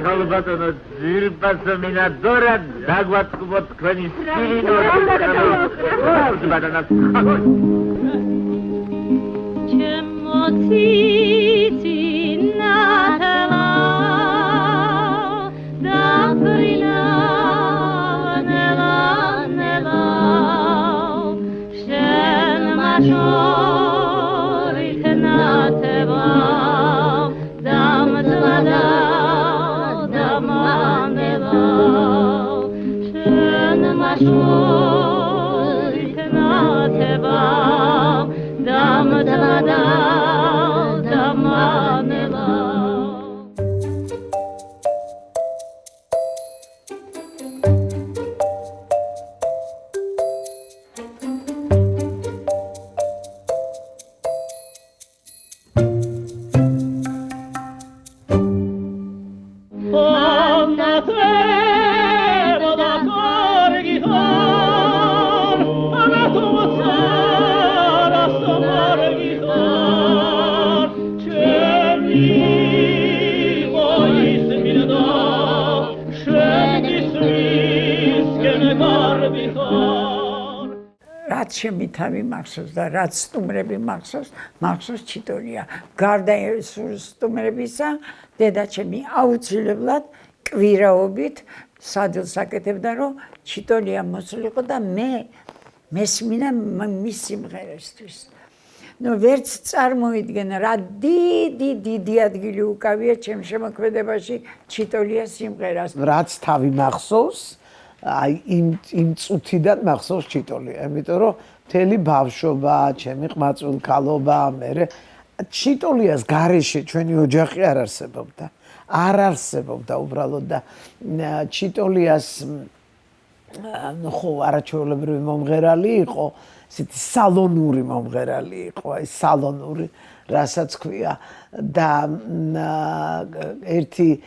Kalbatona zirpasa minadora dagvat kubot kveni stilino badana Chemotiti natala daprina nela nela shen majorit nateva damdlada რაც შემითავი მახსოვს და რაც სტუმრები მახსოვს ჩიტოლია. გარდა სტუმრებისა, დედაჩემი აუცილებლად კვირაობით სადელს აკეთებდა, რომ ჩიტოლია მოსულიყო და მე მესმინა მის სიმღერისთვის. ვერც წარმოიდგენა რა დიდი ადგილი უკავია ჩემ შემოქმედებაში ჩიტოლიას სიმღერას. რაც თავი მახსოვს, აი იმ წუთიდან მახსოვს ჩიტოლია, იმიტომ რომ მთელი ბავშვობა, ჩემი ყმაწვილქალობა, მე ჩიტოლიას გარეშე ჩვენი ოჯახი არ არსებობდა უბრალოდ და ჩიტოლიას ხო არაჩვეულებრივი მომღერალი იყო, ისეთი სალონური მომღერალი იყო, აი სალონური, რასაც ქვია და ერთი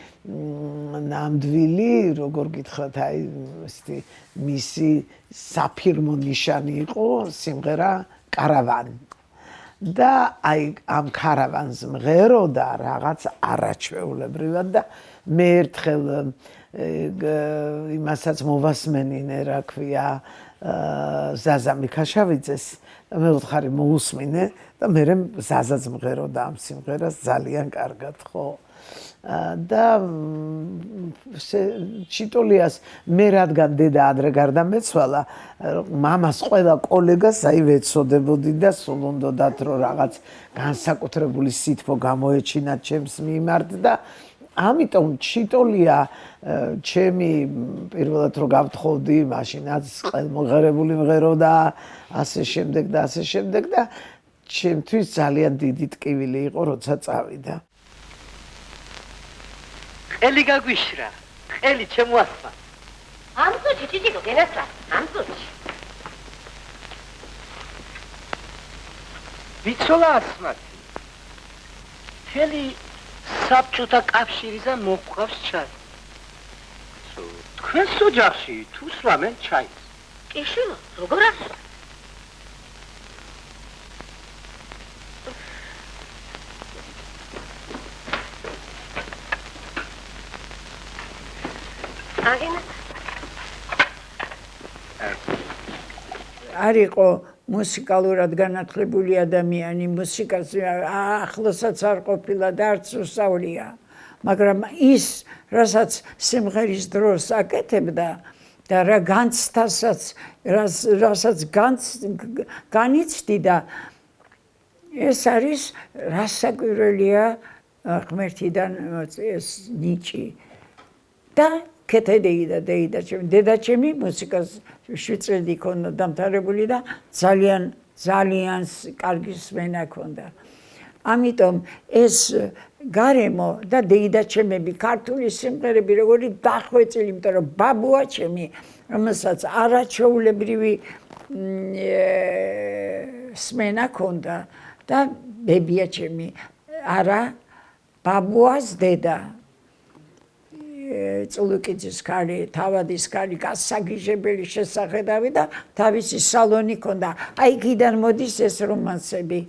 ნამდვილი, როგორ გითხრათ, აი ისეთი მისი საფირმო ნიშანი იყო სიმღერა კარავანი. და აი ამ კარავანს მღეროდა რაღაც არაჩვეულებრივად და მე ერთხელ იმასაც მოვასმენინე, რა ქვია, ზაზა მიქაშავიძეს და მე ვთხარი მოусმინე და მე ზაზაც მღეროდა ამ სიმღერას ძალიან კარგად, ხო. და ჩიტოლიას მე რადგან დედა ადრე გარდამეცვალა, მამას ყველა კოლეგას აი ვეცოდებოდი და სულ უნდათ რომ რაღაც განსაკუთრებული სითბო გამოეჩინათ ჩემს მიმართ და ამიტომ ჩიტოლია ჩემი პირველად რო გავთხოვდი, მაშინაც ყველმოღერებული მღეროდა ასე შემდეგ და ჩემთვის ძალიან დიდი ტკივილი იყო, როცა წავიდა. Eli gaguishra, eli chemuasma. Amzu chichiko genasra, amzu. Vitsola asmati. Eli sabchuta kafshiriza moqvs chai. Თქვენ ოჯახში თუ სვამენ ჩაის? კი, როგორ ახსნა? არისო მუსიკალურად განათლებული ადამიანი, მუსიკას ახლოსაც არ ყოფილა და არც უსწავლია, მაგრამ ის, რასაც სიმღერის დროს აკეთებდა და რა განცდასაც, რასაც განიცდიდა, ეს არის რასაკვირველია ღმერთიდან ეს ნიჭი. და დედაჩემი მუსიკას 7 წელი იქონდა დამთავრებული და ძალიან კარგი სმენა ჰქონდა. ამიტომ ეს გარემო და დეიდაჩემები ქართული სიმღერები როგორი დახვეწილი, იმიტომ რომ ბაბუა ჩემი, რომელსაც არაჩვეულებრივი სმენა ქონდა და ბებია ჩემი, არა ბაბუას დედა. წულუკიძის ქალი, თავადის ქალი, გასაგიჟებელი შესახედავი და თავისი სალონი ქონდა. აი იქიდან მოდის ეს რომანსები.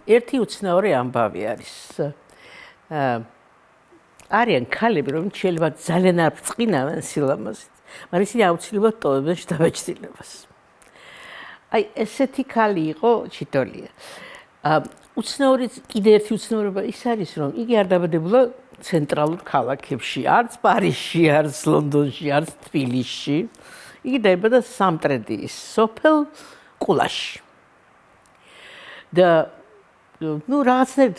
ერთი უცნაური ამბავი არის. არიან ქალები, რომ შეიძლება ძალიან არ ბრწყინავენ სილამაზით, მაგრამ ისინი აუცილებლად ტოვებენ შთაბეჭდილებას. აი ესეთი ქალი იყო ჩიტოლია. კიდე ერთი უცნაურობა ის არის, რომ იგი არ დაბადებულა ცენტრალურ ქალაქებში, არც პარიზში, არც ლონდონში, არც თბილისში. იგი დაიბადა სამტრედიის სოფელ ყულაში. და რაღაცნაირად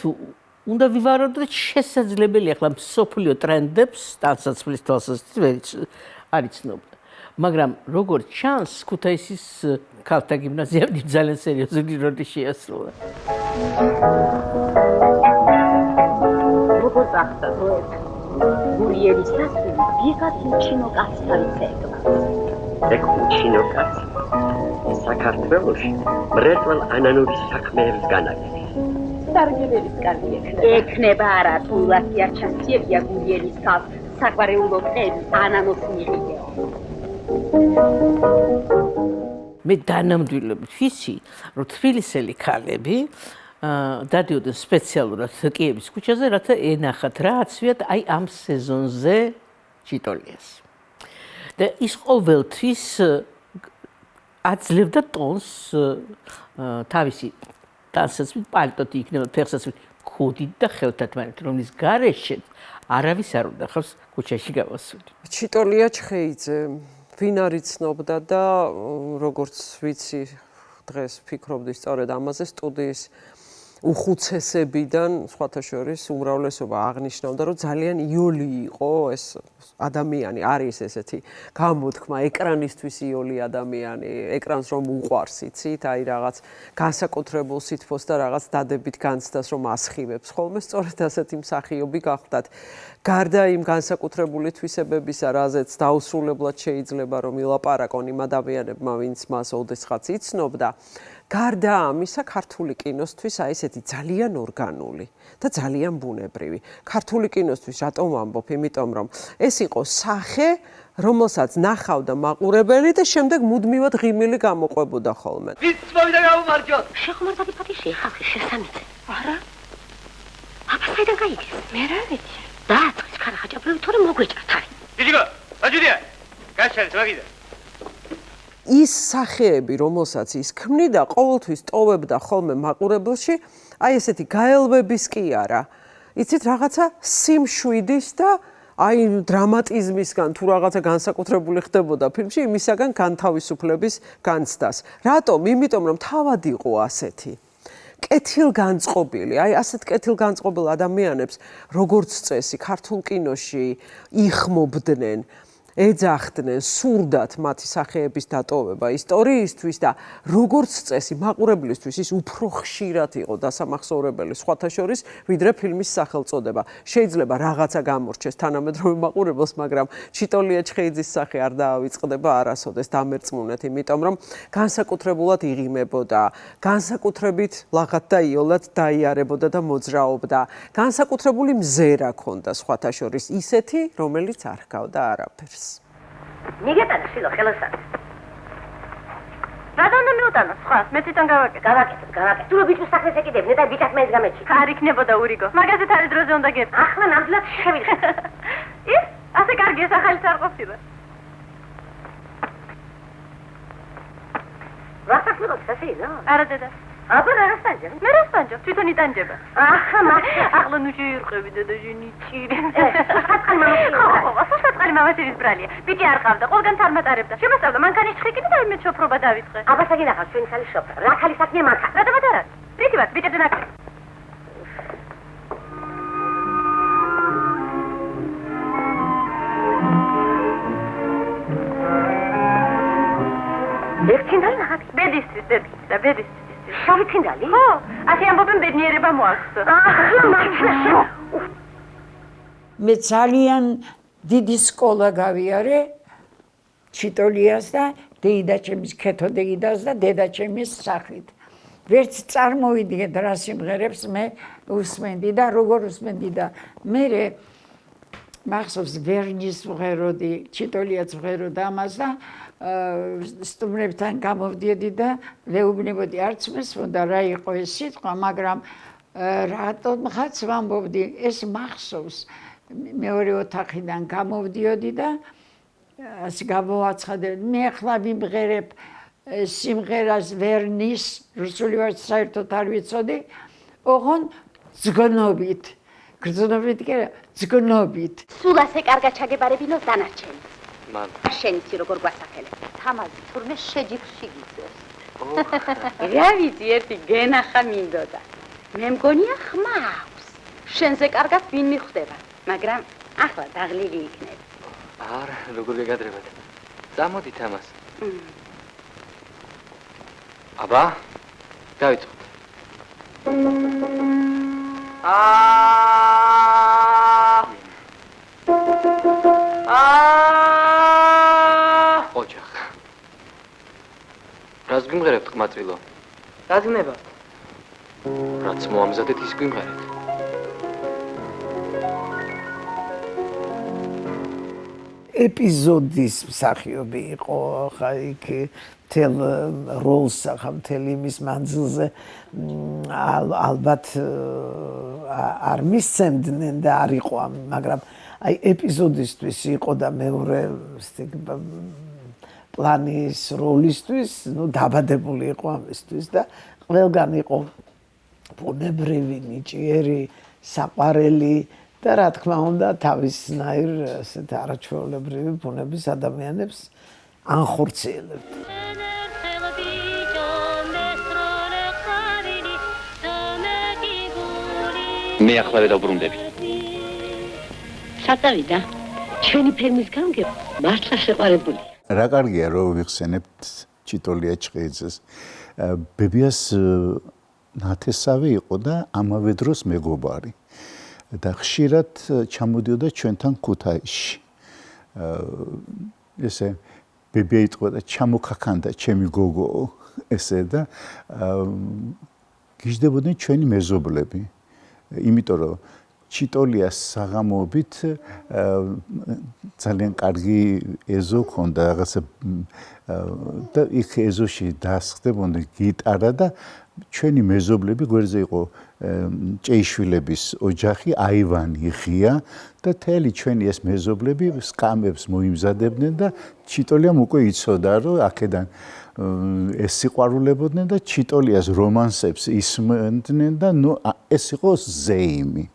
უნდა ვივაროთ შესაძლებელია ახლა მსოფლიო ტრენდებს ტანსაცმლის თვალსაზრისით არ იცნობდა. მაგრამ როგორც ჩანს, ქუთაისის ქალთა გიმნაზიამ ძალიან სერიოზული როლი შეასრულა. როგორც ახსნა დროებით, გურიელის სასწრაფო ვიღაც უჩინო კაცს თავის ეკლა. ეგ უჩინო კაცი საქართველოში მრეწველ ანანურის საქმეებს განაგებს. სარგებლობის კარგი ექნება არა თულასია ჩასწიებია გურიელის კაცს საგვარეულო წელი ანანოს მიიღო. მე დანამდვილებით ვიცი, რომ თბილისელი ქალები დადიოდნენ სპეციალურად კიევის ქუჩაზე, რათა ენახათ რა აცვიათ აი ამ სეზონზე ჩიტოლიას. და ის ყოველთვის აძლევდა ტონს თავისი ტანსაცმლით, პალტოთი იქნება ფეხსაცმლით, ქუდით და ხელთათმანით, რომლის გარეშე არავის არ უნდა ხავს ქუჩაში გავასული. ჩიტოლია ჩხეიძე, ვინ არ იცნობდა და როგორც ვიცი, დღეს ვფიქრობდი სწორედ ამაზე სტუდიის უხუცესებიდან, სხვათა შორის უმრავლესობა აღნიშნავდა, რომ ძალიან იოლი იყო ეს ადამიანი, არის ესეთი გამოთქმა, ეკრანისთვის იოლი ადამიანი, ეკრანს რომ უყვარს, იცით, აი რაღაც განსაკუთრებულ სითბოს და რაღაც დადებით განცდას რომ ასხივებს ხოლმე, სწორედ ასეთი მსახიობი გახდათ. გარდა იმ განსაკუთრებული თვისებებისა, რაზეც დაუსრულებლად შეიძლება რომ ილაპარაკონ იმ ადამიანებმა, ვინც მას ოდესღაც იცნობდა, გარდა ამისა, ქართული კინოსთვის აი ესეთი ძალიან ორგანული და ძალიან ბუნებრივი. ქართული კინოსთვის რატომ ვამბობ? იმიტომ რომ ეს იყო სახე, რომელსაც ნახავდა მაყურებელი და შემდეგ მუდმივად ღიმილი გამოყვებოდა ხოლმე. ვინც მოვიდა გაუმარჯოთ. შეხმარდადი პატიში ხალხი შესამიძე. არა? აბა საიდან გაიგეს? მე რა ვიცი. დააწყეს ქარახაჭაპლები თორე მოგვეჭართ არის. დიჯიგო, აჯუდია. გაჩერეთ მაგიდა. ის სახეები, რომელსაც ის ქმნიდა, ყოველთვის ტოვებდა ხოლმე მაყურებელში, აი ესეთი გაელვების კი არა. იცით, რაღაცა სიმშვიდის და აი დრამატიზმისგან თუ რაღაცა განსაკუთრებული ხდებოდა ფილმში, იმისაგან განთავისუფლების განცდას. რატომ? იმიტომ რომ თავად იყო ასეთი. კეთილგანწყობილი, აი ასეთ კეთილგანწყობილ ადამიანებს, როგორც წესი, ქართულ კინოში იხმობდნენ. ეძახდნენ, სურდათ მათი სახეების დატოვება ისტორიისთვის და როგორც წესი მაყურებლისთვის ის უფრო ხშირად იყო დასამახსოვრებელი სხვათა შორის, ვიდრე ფილმის სახელწოდება. შეიძლება რაღაცა გამორჩეს თანამედროვე მაყურებელს, მაგრამ ჩიტოლია ჩხეიძის სახე არ დაავიწყდება არასოდეს დამერწმუნეთ, იმიტომ რომ განსაკუთრებულად იღიმებოდა, განსაკუთრებით ლაღად და იოლად დაიარებოდა და მოძრაობდა. განსაკუთრებული მზერა ჰქონდა სხვათა შორის ისეთი, რომელიც არ ჰგავდა არაფერს. მიგეტანა შილო ხელოსანი. რატომ უნდა მიუტანო სხვა? მე თვითონ გავაკეთებ. თუ რო ბიჭს სახეს ეკიდებნე და ბიჭას მეც გამეჩი. არ იქნებოდა ურიგო. მაგაზეთ არის დროზე უნდა გერწ. ახლა ნამდვილად შევიხე. ის ასე კარგი ეს ახალი არ ყოფილა. ვასახმილოთ სასეინო? არა დედა. აბა რა გასტანჯე? მე რა სტანჯო? თვითონ იტანჯება. ახლა მაშინ ახლა ნუ შეირყევი დედა ჟენიჭი. საწყალი მამაცი. ხო, საწყალი მამაცის ბრალია. ბიჭი არ ყავდა, ყველგან თარმატარებდა. შემოსწავლა მანქანის ჭხიკი და მე შოფრობა დავიწყე. აბა საგინახავს ჩვენი ხალი შოფრა. რა ხალი საქმეა მანქანა? რატომაც არა? პრინციპად ბიჭებზე ნაკლი. ერთინდალი ნახატი. ბედისთვის დედი და ბედისთვის. შავი თინდალი? ხო, ასე ამბობენ ბედნიერება მოაქვს. ახლა მაშინ მე ძალიან დიდი სკოლა გავიარე ჩიტოლიას და დეიდაჩემის ქეთო დეიდას და დედაჩემის სახით. ვერც წარმოვიდგეთ რა სიმღერებს მე უსმენდი და როგორ უსმენდი და მე მახსოვს ვერნის ვღეროდი, ჩიტოლიაც ვღეროდა ამას და სტუმრებთან გამოვდიოდი და ვეუბნებოდი არც მესმოდა რა იყო ეს სიტყვა, მაგრამ რატომღაც ვამბობდი ეს მახსოვს. მეორე ოთახიდან გამოვდიოდი და ასე გამოვაცხადებდი. მე ახლა ვიმღერებ სიმღერას ვერნის, რუსული ვარც საერთოდ არ ვიცოდი, ოღონ ძგნობით. გრძნობით კი არა, ძგნობით. სულ ასე კარგად ჩაგებარებინოს დანარჩენი. მან შენ იცი როგორ გვასახელებ. თამაზი თურმე შეჯიბრში გიწევს. რა ვიცი, ერთი გენახა მინდოდა. მე მგონია ხმა აქვს. შენზე კარგად ვინ მიხვდება, მაგრამ ახლა დაღლილი იქნებ. არა, როგორ გეგადრებათ. წამოდით ამას. აბა, დავიწყოთ. ოჯახ. რას გიმღერებთ ყმაწვილო? რა ძნება? რაც მოამზადეთ ის გიმღერეთ. ეპიზოდის მსახიობი იყო ხა იქ თელ როლს ახლა მთელი იმის მანძილზე ალბათ არ მისცემდნენ და არ იყო მაგრამ აი ეპიზოდისთვის იყო და მეორე პლანის როლისთვის ნუ დაბადებული იყო ამისთვის და ყველგან იყო ბუნებრივი ნიჭიერი საყვარელი და რა თქმა უნდა თავისნაირ ასეთ არაჩვეულებრივი ბუნების ადამიანებს ანხორციელებთ. მე ახლა დავბრუნდები. საწავიდა ჩვენი ფილმის გამგე მართლა შეყარებული. რა კარგია რომ ვიხსენებთ ჩიტოლია ჩხეიძეს. ბებიას ნათესავი იყო და ამავე დროს მეგობარი. და ხშირად ჩამოდიოდა ჩვენთან ქუთაისში. ესე ბებია იტყოდა ჩამოქაქანდა ჩემი გოგო ესე და გიждდებოდნენ ჩვენი მეზობლები. იმიტომ რომ ჩიტოლიას საღამოობით ძალიან კარგი ეზო ჰქონდა რაღაცა და იქ ეზოში დასხდებოდნენ გიტარა და ჩვენი მეზობლები გვერდზე იყო ჭეიშვილების ოჯახი აივანი ღია და თელი ჩვენი ეს მეზობლები სკამებს მოიმზადებდნენ და ჩიტოლიამ უკვე იცოდა რომ აქედან ეს სიყვარულებოდნენ და ჩიტოლიას რომანსებს ისმენდნენ და ნუ ეს იყო ზეიმი.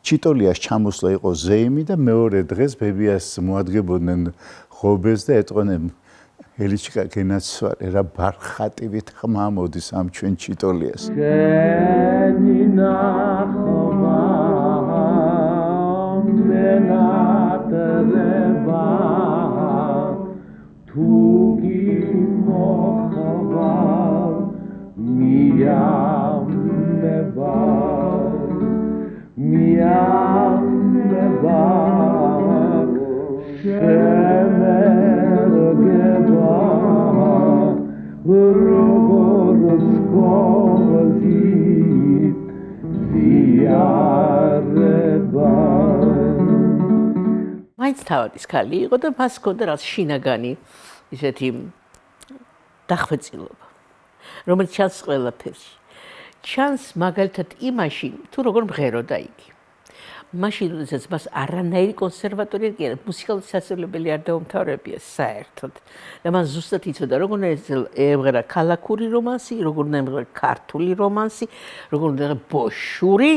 ჩიტოლიას ჩამოსვლა იყო ზეიმი და მეორე დღეს ბებიას მოადგებოდნენ ღობეს და ეტყვნენ ელიჩკა გენაცვალე რა ბარხატივით ხმა მოდის ამ ჩვენ ჩიტოლიას. გენი ნახმა მენატრება ხვალ მიამნება შემერგება როგორც გოზი ვიარება მაინც თავადის ქალი იყო და მას ჰქონდა რაც შინაგანი ისეთი დახვეწილობა რომელიც ჩანს ყველაფერში ჩანს მაგალითად იმაში თუ როგორ მღეროდა იგი მაშინ როდესაც მას არანაირი კონსერვატორია კი არა მუსიკალური სასწავლებელი არ დაუმთავრებია საერთოდ და მან ზუსტად იცოდა როგორ ემღერა ქალაქური რომანსი როგორ ემღერა ქართული რომანსი როგორ ემღერა ბოშური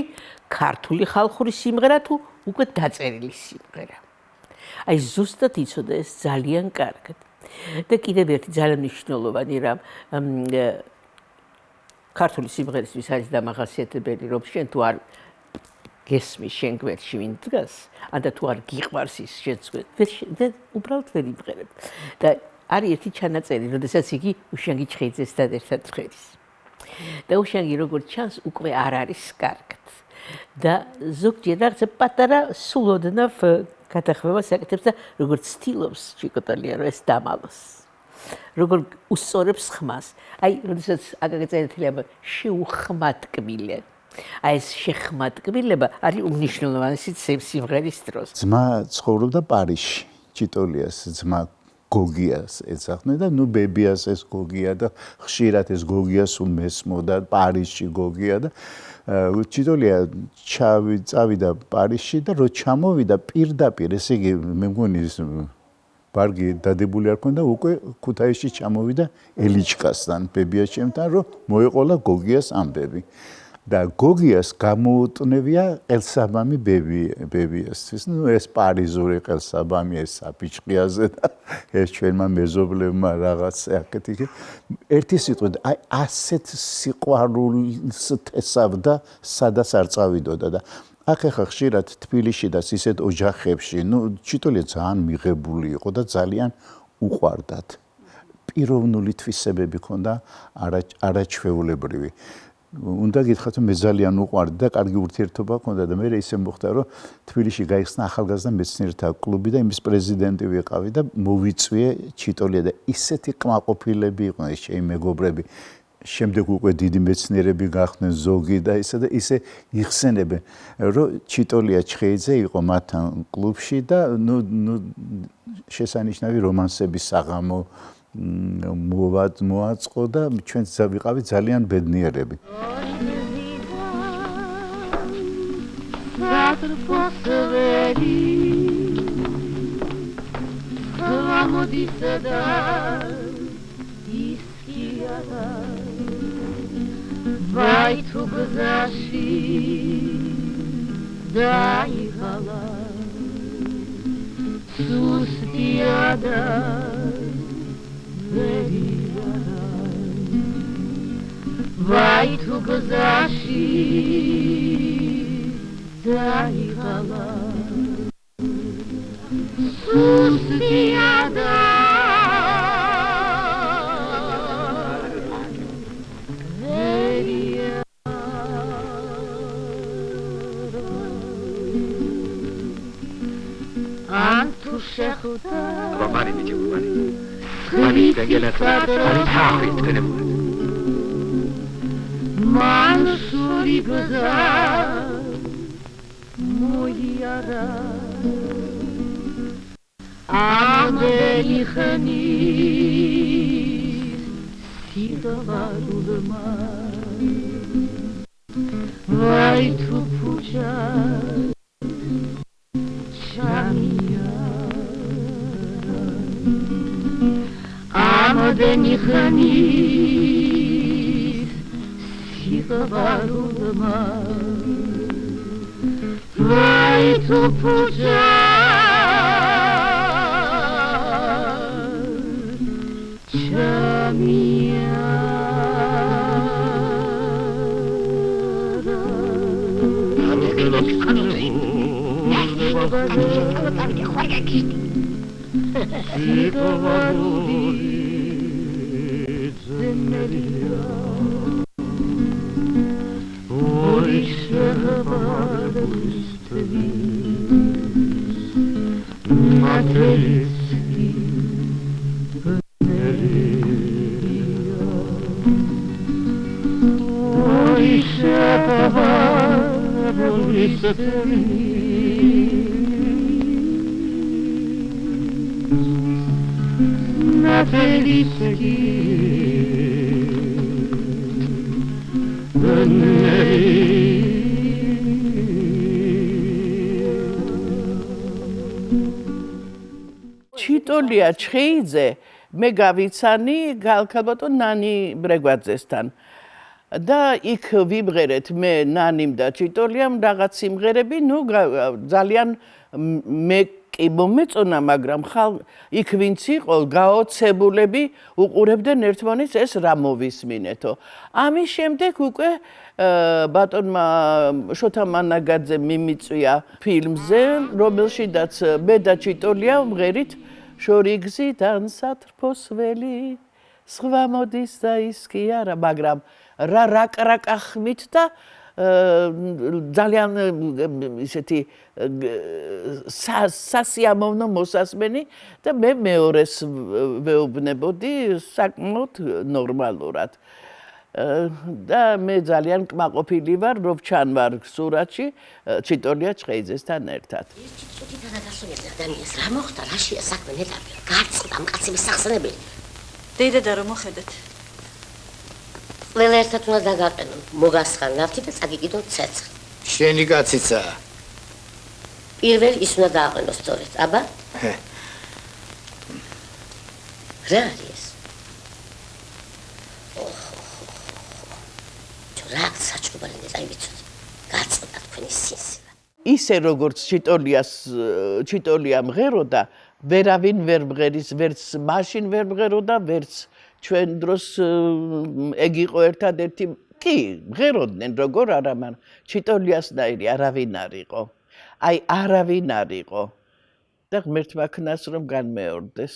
ქართული ხალხური სიმღერა თუ უკვე დაწერილი სიმღერა აი ზუსტად იცოდა ეს ძალიან კარგად და კიდევ ერთი ძალიან მნიშვნელოვანი რამ ქართული სიმღერისთვის არის დამახასიათებელი რომ შენ თუ არ გესმის შენ გვერდში ვინ დგას ან თუ არ გიყვარს ის შენ უბრალოდ ვერ იმღერებ და არის ერთი ჩანაწერი როდესაც იგი უშანგი ჩხეიძესთან ერთად წერის და უშანგი როგორც ჩანს უკვე არ არის კარგად და ზოგჯერ რაღაცა პატარა სულოდნავ გადახვევას აკეთებს და როგორც ცდილობს ჩიკოტალია რომ ეს დამალოს როგორ უსწორებს ხმას აი როდესაც აკაკეწერეთელია შეუხმატკბილე აი ეს შეხმატკბილება არის უმნიშვნელოვანესი სიმღერის დროს ძმა ცხოვრობდა პარიზში ჩიტოლიას ძმა გოგიას ეძახდნენ და ნუ ბებიას ეს გოგია და ხშირად ეს გოგია სულ მესმოდა პარიზში გოგია და ჩიტოლია წავიდა პარიზში და რო ჩამოვიდა პირდაპირ ესე იგი მე მგონი ის ბარგი დადებული არ ქონდა უკვე ქუთაისში ჩამოვიდა ელიჩკასთან ბებია ჩემთან რომ მოეყოლა გოგიას ამბები და გოგიას გამოუტნევია ყელსაბამი ბებიასთვის ნუ ეს პარიზური ყელსაბამი ეს საფიჭყიაზე და ეს ჩვენმა მეზობლებმა რაღაც აკეთიკი ერთი სიტყვით აი ასეთ სიყვარულს თესავდა სადაც არ წავიდოდა და ახლა ხშირად თბილისში და ისეთ ოჯახებში ნუ ჩიტოლია ძალიან მიღებული იყო და ძალიან უყვარდათ პიროვნული თვისებები ჰქონდა არაჩვეულებრივი უნდა გითხრათ რომ მე ძალიან უყვარდი და კარგი ურთიერთობა ჰქონდა და მე ისე მოხდა რომ თბილისში გაიხსნა ახალგაზრდა მეცნიერთა კლუბი და იმის პრეზიდენტი ვიყავი და მოვიწვიე ჩიტოლია და ისეთი კმაყოფილები იყვნენ ჩემი მეგობრები შემდეგ უკვე დიდი მეცნიერები გახდნენ ზოგი და ისე იხსენებენ რომ ჩიტოლია ჩხეიძე იყო მათთან კლუბში და ნუ შესანიშნავი რომანსების საღამო მოაწყო და ჩვენ ვიყავით ძალიან ბედნიერები Vai tu gzashi dai gala sustiada veriada Vai tu gzashi dai gala sustiada Aber Mani mit dir, Mani. Mani, ich denke, jetzt Mani Tag ist drin. Mansuri gza moyara Ameli khani sidavalulma Vai tu puja Amodeni khani sidavalulma Vai tu puja ზენერია ой შეხაბარების თვლის მათეისი ზენერია ой შეხაბარების ჩიტოლია ჩხეიძე მე გავიცანი გალქალბატონ ნანი ბრეგვაძესთან და იქ ვიმღერეთ მე ნანიმ და ჩიტოლიამ რაღაც სიმღერები ნუ ძალიან მე კი მომეწონა მაგრამ იქ ვინც იყო გაოცებულები უყურებდნენ ერთმანეთს ეს რა მოვისმინეთო ამის შემდეგ უკვე ბატონმა შოთა მანაგაძემ მიმიწვია ფილმზე რომელშიდაც მე და ჩიტოლია ვმღერით შორიგზიდან სათრფოს ველი სხვა მოდის და ის კი არა მაგრამ რა რაკრაკა ხმით და ძალიან ისეთი სასიამოვნო მოსასმენი და მე მეორეს ვეუბნებოდი საკმაოდ ნორმალურად და მე ძალიან კმაყოფილი ვარ რომ ჩანვარ სურათში ჩიტოლია ჩხეიძესთან ერთად ჩიტი დაგასვენებდა ადამიანს რა მოხდა რაშია საქმე ნეტარი გაწყდა მკაცების სახსენებელი დედა და რომ მოხედეთ ყველა ერთად უნდა დაგაყენო მოგასხან ნავთი და წაგიკიდო ცეცხლი შენი კაციცა პირველ ის უნდა დააყენო სწორედ აბა რა არის რა საჭუბალი ნეტარი ვიცოდი გაწყდა თქვენი სინსილა ისე როგორც ჩიტოლია მღეროდა ვერავინ ვერ მღერის ვერც მაშინ ვერ მღეროდა ვერც ჩვენ დროს ეგ იყო ერთადერთი კი მღეროდნენ როგორ არა მაგრამ ჩიტოლიასნაირი არავინ არ იყო აი არავინ არ იყო და ღმერთმა ქნას რომ განმეორდეს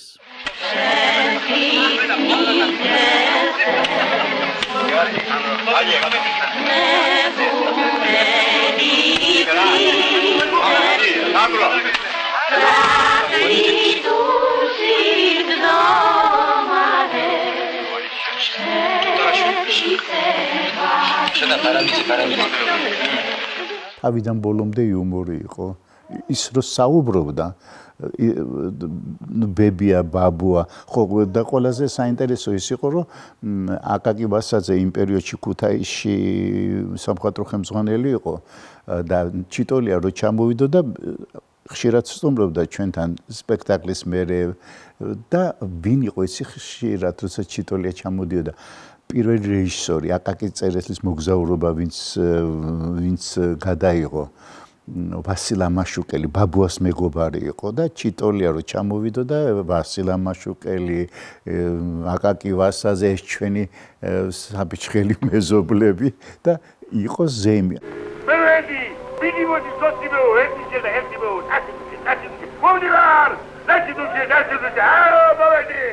თავიდან ბოლომდე იუმორი იყო ის რომ საუბრობდა ბებია ბაბუა ხო და ყველაზე საინტერესო ის იყო რომ აკაკი ვასაძე იმ პერიოდში ქუთაისში სამხატვრო ხელმძღვანელი იყო და ჩიტოლია რო ჩამოვიდოდა ხშირად სტუმრობდა ჩვენთან სპექტაკლის მერე და ვინ იყო ისი ხშირად როცა ჩიტოლია ჩამოდიოდა პირველი რეჟისორი აკაკი წერეთლის მოგზაურობა ვინც გადაიღო ვასილ ამაშუკელი ბაბუას მეგობარი იყო და ჩიტოლია რო ჩამოვიდოდა ვასილ ამაშუკელი აკაკი ვასაძე ეს ჩვენი საბიჭხელი მეზობლები და იყო ზემი Ready, bigi modi sottimo, erti da ertimo, ati, Modilar, dai tu che, ah, bavedi.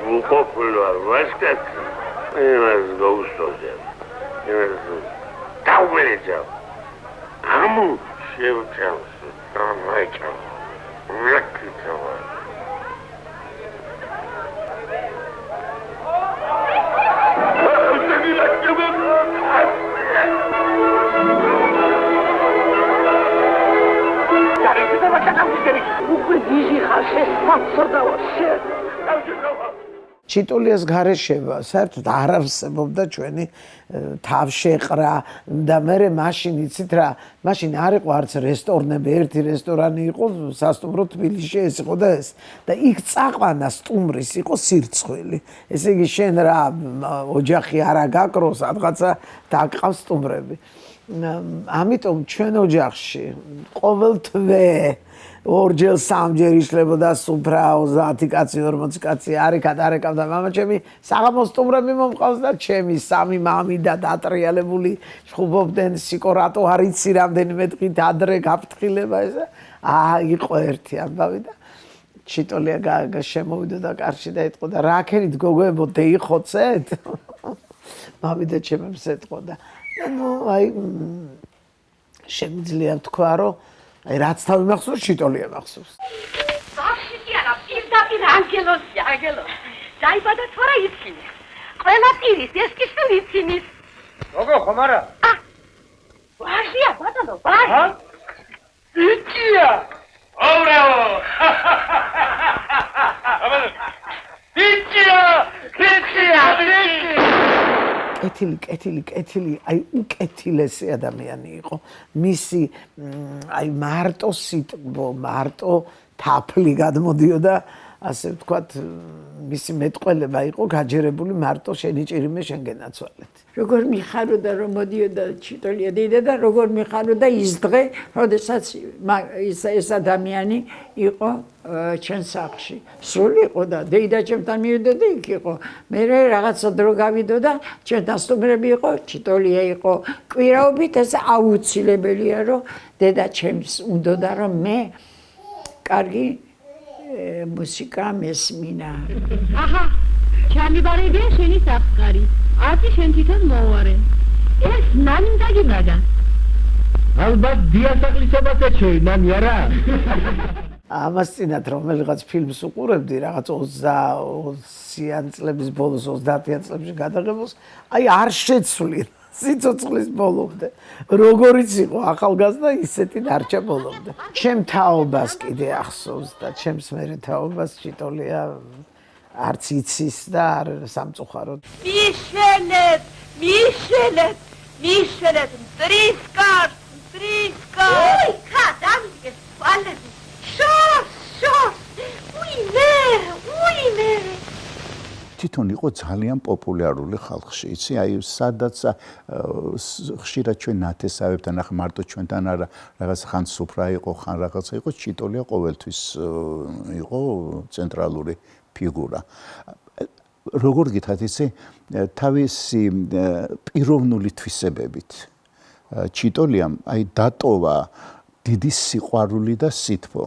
Un popolo arvascat, mas gostoso. Taumereja. Amu shevcham, tramaicham. Rakitam. ჩიტოლიას გარეშევა საერთოდ არ არსებობდა ჩვენი თავშეყრა და მე მაშინ იცით რა მაშინ არ იყო არც რესტორნები ერთი რესტორანი იყო სასტუმრო თბილისში ეს იყო და ეს და იქ წაყვანა სტუმრის იყო სირცხვილი ესე იგი შენ რა ოჯახი არა გაკროს რაღაცა დაკყავს სტუმრები ამიტომ ჩვენ ოჯახში ყოველ თვე ორჯერ სამჯერ იშლებოდა სუფრა 30 კაცი 40 კაცი არეკავდა მამა ჩემი საღამოს სტუმრები მომყავს და ჩემი სამი მამი და დატრიალებული ჩხუბობდნენ სიკო რატო არ იცი რამდენიმე დღით ადრე გაფრთხილება ესა იყო ერთი ამბავი და ჩიტოლია შემოვიდა და კარში და ეთყოდა რა ქენით გოგოებო დეიხოცეთ მამი და ჩემებს ეთყოდა ну აი შემიძლია თქვა რომ აი რაც თავი მახსოვს ჩიტოლია მახსოვს სახში არა პირდაპირ ანგელოსია დაიბადა თორა იცინი ყველა პირის ეს კი სულ იცინის გოგო ხომ არა ვაშია ბატონო ვაში იცია ობრაო იცია კეთილი აი უკეთილესი ადამიანი იყო მისი აი მარტო სიტყვა მარტო თაფლი გადმოდიოდა ასე ვთქვათ მისი მეტყველება იყო გაჯერებული მარტო შენი ჭირიმე შენგენაცვალეთ როგორ მიხაროდა რომ მოდიოდა ჩიტოლია დედა და როგორ მიხაროდა ის დღე როდესაც ეს ადამიანი იყო ჩვენ სახლში სული იყო და დედა ჩემთან მივიდა იქ იყო მე რაღაცა დრო გავიდოდა ჩვენთან სტუმრები იყო ჩიტოლია იყო კვირაობით ეს აუცილებელია რომ დედა ჩემს უნდოდა რომ მე კარგი მუსიკა მესმინა აჰა ჩამიბარებია შენი საფხარი ათი შენ თვითონ მოუარე ეს ნანი დაგიმაგა ალბათ დიასახლისობაც ეჩვეი ნანი არა ამას წინათ რომელიღაც ფილმს უყურებდი რაღაც 20-იან წლების ბოლოს 30-იან წლებში გადაღებულს აი არ შეცვლი სიცოცხლის ბოლომდე როგორიც იყო ახალგაზრდა ისეთი დარჩა ბოლომდე ჩემ თაობას კიდე ახსოვს და ჩემს მერე თაობას ჩიტოლია არც იცის და არ სამწუხაროდ მიშელეთ მტრისკარ ოი ხა დამიგესვალები შორ უიმე თვითონ იყო ძალიან პოპულარული ხალხში, იცი, აი სადაც ხშირად ჩვენ ნათესავებთან, ახლა მარტო ჩვენთან არა, რაღაც ხან სუფრა იყო, ხან რაღაცა იყო, ჩიტოლია ყოველთვის იყო ცენტრალური ფიგურა. როგორ გითხრათ, იცი, თავისი პიროვნული თვისებებით ჩიტოლიამ აი დატოვა დიდი სიყვარული და სითბო.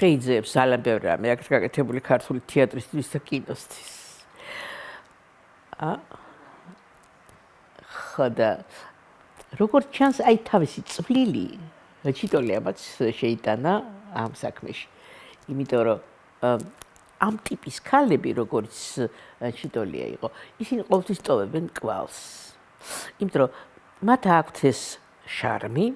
შეიძლება ძალიან ბევრი რამე აქვს გაკეთებული ქართული თეატრისთვის და კინოსთვის. ხოდა როგორც ჩანს აი თავისი წვლილი ჩიტოლიამაც შეიტანა ამ საქმეში. იმიტომ რომ ამ ტიპის ქალები როგორც ჩიტოლია იყო, ისინი ყოველთვის ტოვებენ კვალს. იმიტომ რომ მათ აქვთ ეს შარმი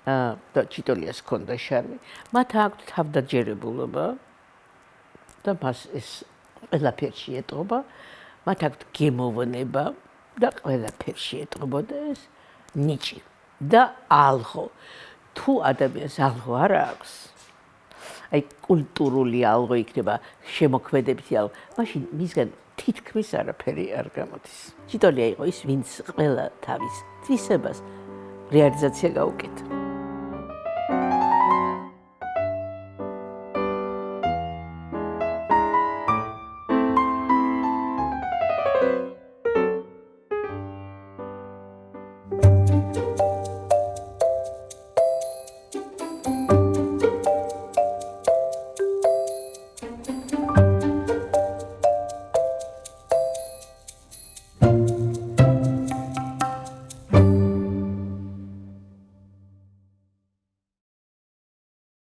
და ჩიტოლიას ჰქონდა შარმი, მათ აქვთ თავდაჯერებულობა და მას ეს ყველაფერში ეტყობა, მათ აქვთ გემოვნება და ყველაფერში ეტყობოდა ეს ნიჭი და ალღო. თუ ადამიანს ალღო არ აქვს, აი კულტურული ალღო იქნება, შემოქმედებითი ალღო, მაშინ მისგან თითქმის არაფერი არ გამოდის. ჩიტოლია იყო ის, ვინც ყველა თავის თვისებას რეალიზაცია გაუკეთა.